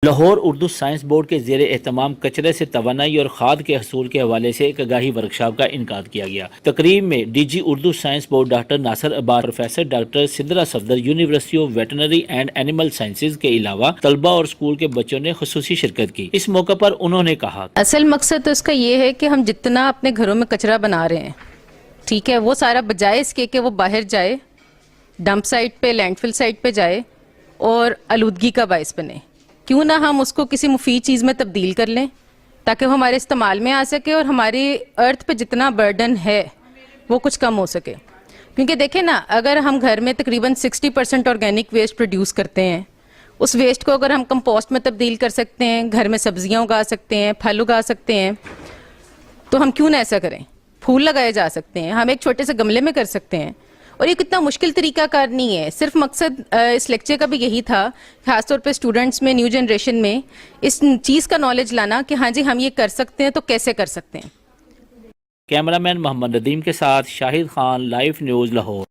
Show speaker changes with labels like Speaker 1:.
Speaker 1: Lahore Urdu science board کے زیر اہتمام کچرے سے توانائی اور کھاد کے حصول کے حوالے سے ایک آگاہی ورکشاپ کا انعقاد کیا گیا۔ تقریب میں D G Urdu science board doctor Nasir Abbas, professor doctor Sidra Safdar, university of veterinary and animal sciences کے علاوہ طلبہ اور اسکول کے بچوں نے خصوصی شرکت کی۔ اس موقع پر انہوں نے کہا،
Speaker 2: اصل مقصد تو اس کا یہ ہے کہ ہم جتنا اپنے گھروں میں کچرا بنا رہے ہیں، ٹھیک ہے، وہ سارا بجائے اس کے کہ وہ باہر جائے، ڈمپ سائٹ پہ، لینڈ فل سائٹ پہ جائے اور آلودگی کا باعث بنے، کیوں نہ ہم اس کو کسی مفید چیز میں تبدیل کر لیں تاکہ وہ ہمارے استعمال میں آ سکے اور ہماری ارتھ پہ جتنا برڈن ہے وہ کچھ کم ہو سکے۔ کیونکہ دیکھیں نا، اگر ہم گھر میں تقریباً 60% آرگینک ویسٹ پروڈیوس کرتے ہیں، اس ویسٹ کو اگر ہم کمپوسٹ میں تبدیل کر سکتے ہیں، گھر میں سبزیاں اگا سکتے ہیں، پھل اگا سکتے ہیں، تو ہم کیوں نہ ایسا کریں۔ پھول لگائے جا سکتے ہیں، ہم ایک چھوٹے سے گملے میں کر سکتے ہیں، اور یہ کتنا مشکل طریقہ کار نہیں ہے۔ صرف مقصد اس لیکچر کا بھی یہی تھا، خاص طور پہ اسٹوڈنٹس میں، نیو جنریشن میں اس چیز کا نالج لانا کہ ہاں جی ہم یہ کر سکتے ہیں، تو کیسے کر سکتے ہیں۔
Speaker 1: کیمرہ مین محمد ندیم کے ساتھ شاہد خان، لائیو نیوز لاہور۔